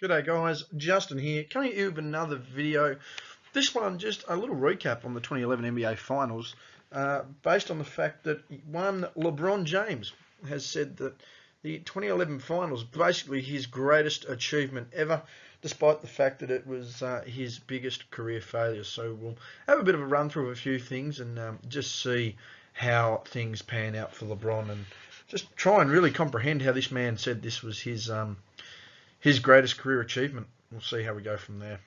G'day guys, Justin here, coming at you with another video. This one just a little recap on the 2011 NBA Finals, based on the fact that one LeBron James has said that the 2011 Finals basically his greatest achievement ever, despite the fact that it was his biggest career failure. So we'll have a bit of a run through of a few things and just see how things pan out for LeBron and just try and really comprehend how this man said this was his greatest career achievement. We'll see how we go from there.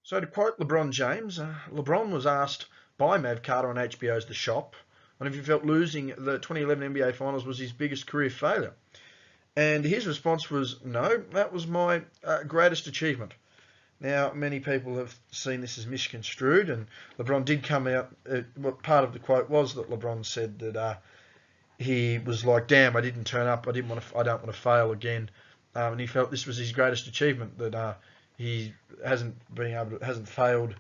So to quote LeBron James, LeBron was asked by Mav Carter on HBO's The Shop on if he felt losing the 2011 NBA Finals was his biggest career failure. And his response was, no, that was my greatest achievement. Now, many people have seen this as misconstrued, and LeBron did come out, what part of the quote was that LeBron said that he was like, damn, I didn't turn up. I don't want to fail again. And he felt this was his greatest achievement, that he hasn't failed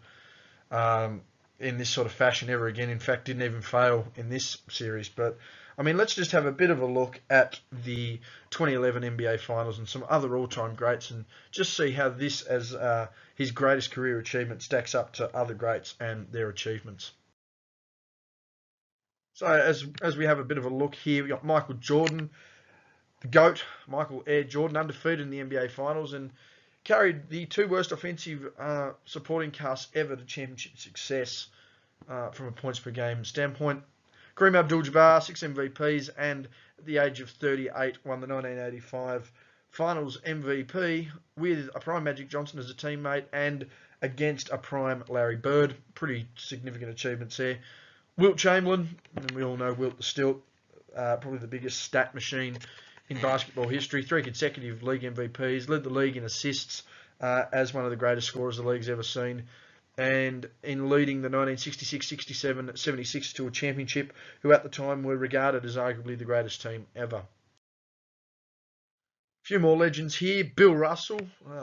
in this sort of fashion ever again. In fact, didn't even fail in this series. But I mean, let's just have a bit of a look at the 2011 NBA Finals and some other all-time greats, and just see how this, as his greatest career achievement, stacks up to other greats and their achievements. So as we have a bit of a look here, we've got Michael Jordan, the GOAT, Michael Air Jordan, undefeated in the NBA Finals and carried the two worst offensive supporting casts ever to championship success from a points per game standpoint. Kareem Abdul-Jabbar, 6 MVPs, and at the age of 38 won the 1985 Finals MVP with a prime Magic Johnson as a teammate and against a prime Larry Bird. Pretty significant achievements there. Wilt Chamberlain, and we all know Wilt the Stilt, probably the biggest stat machine in basketball history. 3 consecutive league MVPs, led the league in assists as one of the greatest scorers the league's ever seen, and in leading the 1966-67 76ers to a championship, who at the time were regarded as arguably the greatest team ever. A few more legends here. Bill Russell,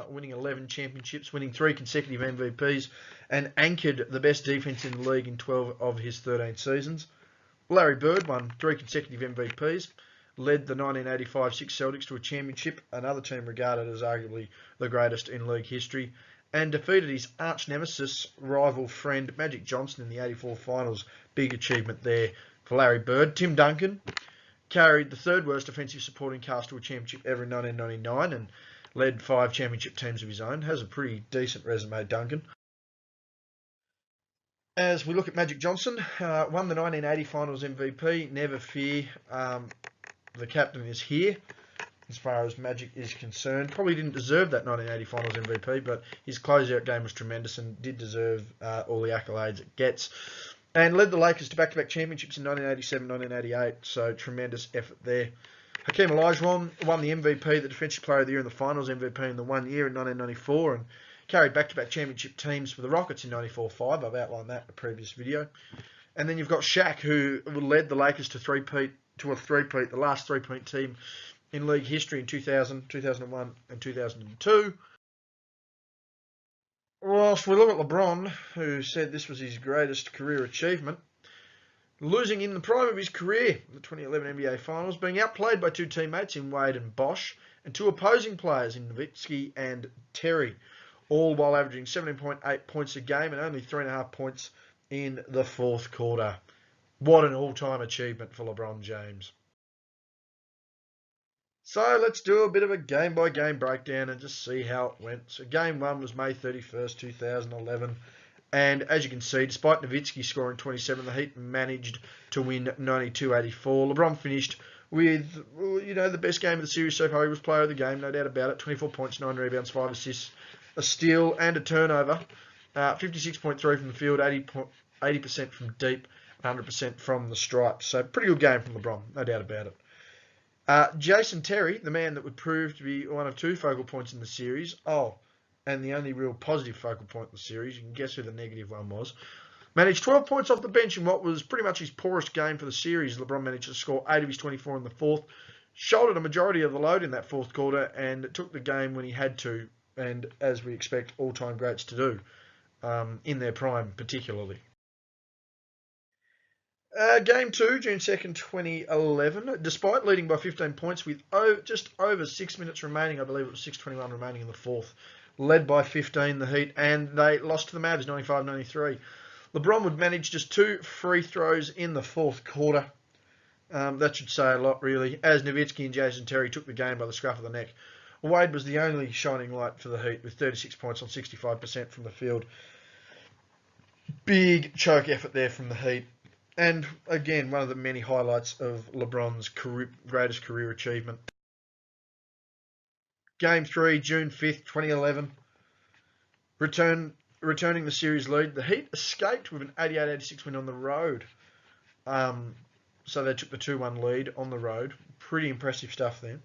winning 11 championships, winning 3 consecutive MVPs, and anchored the best defense in the league in 12 of his 13 seasons. Larry Bird won 3 consecutive MVPs, led the 1985 Six Celtics to a championship, another team regarded as arguably the greatest in league history, and defeated his arch nemesis, rival friend Magic Johnson in the 84 Finals. Big achievement there for Larry Bird. Tim Duncan carried the third worst offensive supporting cast to a championship ever in 1999 and led 5 championship teams of his own. Has a pretty decent resume, Duncan. As we look at Magic Johnson, won the 1980 Finals MVP. Never fear, the captain is here as far as Magic is concerned. Probably didn't deserve that 1980 Finals MVP, but his closeout game was tremendous and did deserve all the accolades it gets. And led the Lakers to back-to-back championships in 1987, 1988, so tremendous effort there. Hakeem Olajuwon won the MVP, the Defensive Player of the Year, and the Finals MVP in the one year in 1994, and carried back-to-back championship teams for the Rockets in 94-5. I've outlined that in a previous video. And then you've got Shaq, who led the Lakers to a three-peat, the last three-peat team in league history in 2000, 2001, and 2002. Whilst we look at LeBron, who said this was his greatest career achievement, losing in the prime of his career, the 2011 NBA Finals, being outplayed by 2 teammates in Wade and Bosch, and 2 opposing players in Nowitzki and Terry, all while averaging 17.8 points a game and only 3.5 points in the fourth quarter. What an all-time achievement for LeBron James. So let's do a bit of a game-by-game breakdown and just see how it went. So game 1 was May 31st, 2011. And as you can see, despite Nowitzki scoring 27, the Heat managed to win 92-84. LeBron finished with, the best game of the series so far. He was player of the game, no doubt about it. 24 points, 9 rebounds, 5 assists, a steal and a turnover. 56.3 from the field, 80% from deep, 100% from the stripe. So pretty good game from LeBron, no doubt about it. Jason Terry, the man that would prove to be one of 2 focal points in the series. And the only real positive focal point in the series. You can guess who the negative one was. Managed 12 points off the bench in what was pretty much his poorest game for the series. LeBron managed to score 8 of his 24 in the fourth. Shouldered a majority of the load in that fourth quarter and took the game when he had to. And as we expect all-time greats to do, in their prime particularly. Game 2, June 2nd, 2011. Despite leading by 15 points with just over 6 minutes remaining, I believe it was 6:21 remaining in the fourth, led by 15 the Heat, and they lost to the Mavs 95-93. LeBron would manage just 2 free throws in the fourth quarter. That should say a lot, really, as Nowitzki and Jason Terry took the game by the scruff of the neck. Wade was the only shining light for the Heat with 36 points on 65% from the field. Big choke effort there from the Heat. And again, one of the many highlights of LeBron's greatest career achievement. Game 3, June 5th, 2011. Returning the series lead. The Heat escaped with an 88-86 win on the road. So they took the 2-1 lead on the road. Pretty impressive stuff there.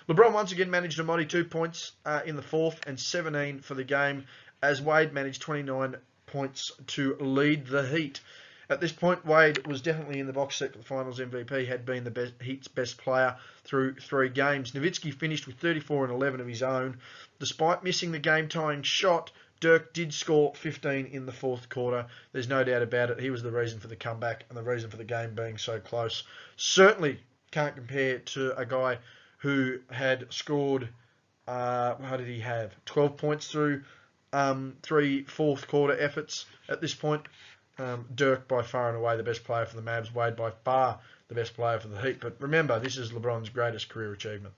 LeBron once again managed a mighty 2 points in the fourth and 17 for the game, as Wade managed 29 points to lead the Heat. At this point, Wade was definitely in the box seat for the Finals MVP, had been the Heat's best player through 3 games. Nowitzki finished with 34 and 11 of his own. Despite missing the game-tying shot, Dirk did score 15 in the fourth quarter. There's no doubt about it. He was the reason for the comeback and the reason for the game being so close. Certainly can't compare to a guy who had scored, what did he have? 12 points through 3 fourth quarter efforts at this point. Dirk by far and away the best player for the Mavs. Wade by far the best player for the Heat. But remember, this is LeBron's greatest career achievement.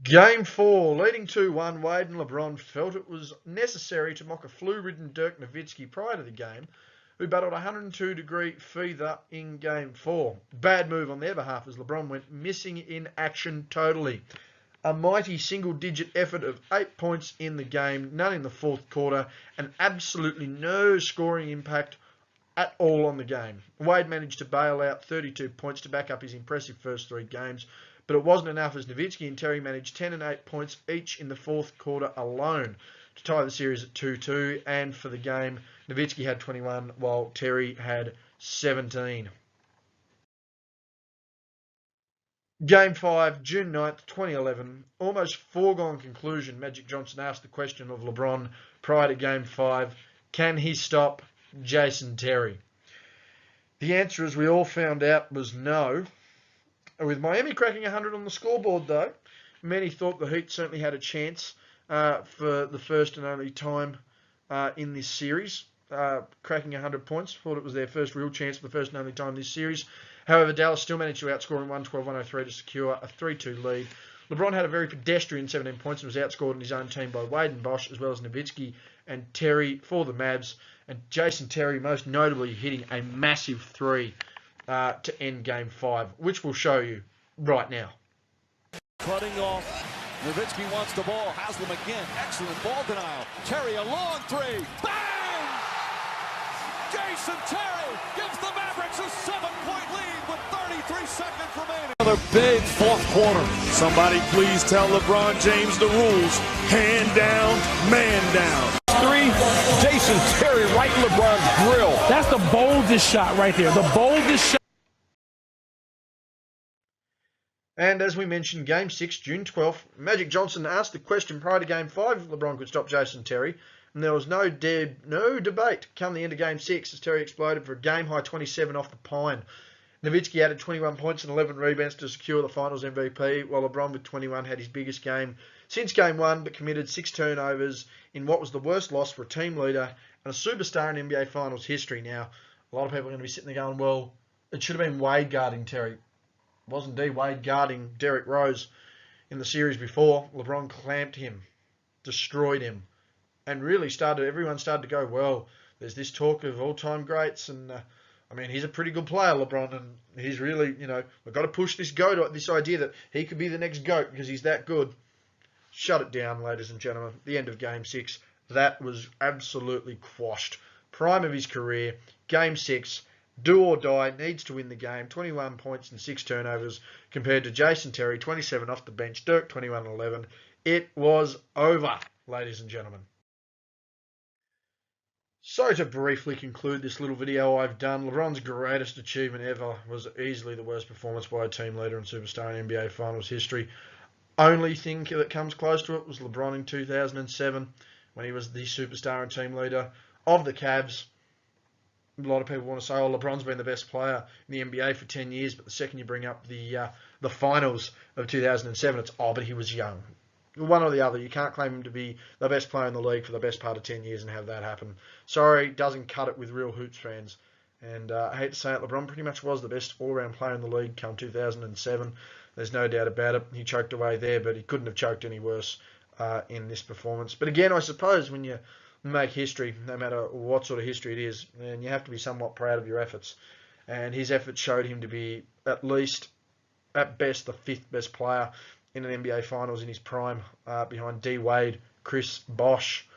Game 4, leading 2-1, Wade and LeBron felt it was necessary to mock a flu-ridden Dirk Nowitzki prior to the game, who battled 102-degree fever in Game 4. Bad move on their behalf as LeBron went missing in action totally. A mighty single-digit effort of 8 points in the game, none in the fourth quarter, and absolutely no scoring impact at all on the game. Wade managed to bail out 32 points to back up his impressive first 3 games, but it wasn't enough as Nowitzki and Terry managed 10 and 8 points each in the fourth quarter alone to tie the series at 2-2, and for the game, Nowitzki had 21 while Terry had 17. Game 5, June 9th, 2011. Almost foregone conclusion. Magic Johnson asked the question of LeBron prior to Game 5, can he stop Jason Terry? The answer, as we all found out, was no. With Miami cracking 100 on the scoreboard, though, many thought the Heat certainly had a chance for the first and only time in this series. Cracking 100 points. Thought it was their first real chance for the first and only time in this series. However, Dallas still managed to outscore in 112-103 to secure a 3-2 lead. LeBron had a very pedestrian 17 points and was outscored in his own team by Wade and Bosch, as well as Nowitzki and Terry for the Mavs. And Jason Terry most notably hitting a massive 3 to end Game 5, which we'll show you right now. Cutting off. Nowitzki wants the ball. Haslam again. Excellent ball denial. Terry a long 3. Bang! Jason Terry gives the Mavericks a 7-point lead with 33 seconds remaining. Another big fourth quarter. Somebody please tell LeBron James the rules. Hand down, man down. 3, Jason Terry right in LeBron's grill. That's the boldest shot right there. The boldest shot. And as we mentioned, Game 6, June 12th, Magic Johnson asked the question prior to Game 5 if LeBron could stop Jason Terry, and there was no debate come the end of Game 6 as Terry exploded for a game-high 27 off the pine. Nowitzki added 21 points and 11 rebounds to secure the Finals MVP, while LeBron with 21 had his biggest game since Game 1, but committed 6 turnovers in what was the worst loss for a team leader and a superstar in NBA Finals history. Now, a lot of people are going to be sitting there going, well, it should have been Wade guarding Terry. It was indeed Wade guarding Derrick Rose in the series before. LeBron clamped him, destroyed him, and really everyone started to go, well, there's this talk of all-time greats, and I mean, he's a pretty good player, LeBron, and he's really, we've got to push this idea that he could be the next GOAT because he's that good. Shut it down, ladies and gentlemen. The end of Game 6. That was absolutely quashed. Prime of his career. Game 6. Do or die. Needs to win the game. 21 points and 6 turnovers compared to Jason Terry. 27 off the bench. Dirk 21 and 11. It was over, ladies and gentlemen. So to briefly conclude this little video I've done, LeBron's greatest achievement ever was easily the worst performance by a team leader and superstar in NBA Finals history. Only thing that comes close to it was LeBron in 2007 when he was the superstar and team leader of the Cavs. a lot of people want to say, oh, LeBron's been the best player in the NBA for 10 years, but the second you bring up the finals of 2007, it's, oh, but he was young. One or the other. You can't claim him to be the best player in the league for the best part of 10 years and have that happen. Sorry, doesn't cut it with real hoops fans. And I hate to say it, LeBron pretty much was the best all-around player in the league come 2007. There's no doubt about it. He choked away there, but he couldn't have choked any worse in this performance. But again, I suppose when you make history, no matter what sort of history it is, and you have to be somewhat proud of your efforts. And his efforts showed him to be at least, at best, the 5th best player in an NBA Finals in his prime, behind D. Wade, Chris Bosh,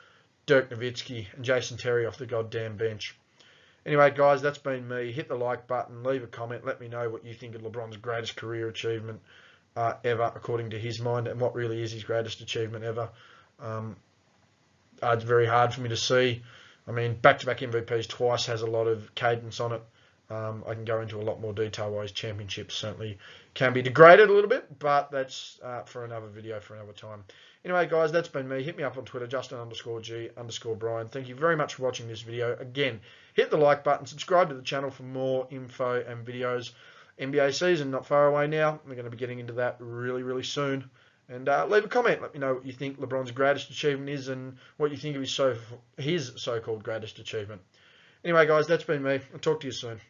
Dirk Nowitzki, and Jason Terry off the goddamn bench. Anyway, guys, that's been me. Hit the like button, leave a comment, let me know what you think of LeBron's greatest career achievement ever, according to his mind, and what really is his greatest achievement ever. It's very hard for me to see. I mean, back-to-back MVPs twice has a lot of cadence on it. I can go into a lot more detail why his championships certainly can be degraded a little bit, but that's for another video for another time. Anyway, guys, that's been me. Hit me up on Twitter, Justin_G_Bryan. Thank you very much for watching this video. Again, hit the like button, subscribe to the channel for more info and videos. NBA season not far away now. We're going to be getting into that really, really soon. And leave a comment. Let me know what you think LeBron's greatest achievement is and what you think of his so-called greatest achievement. Anyway, guys, that's been me. I'll talk to you soon.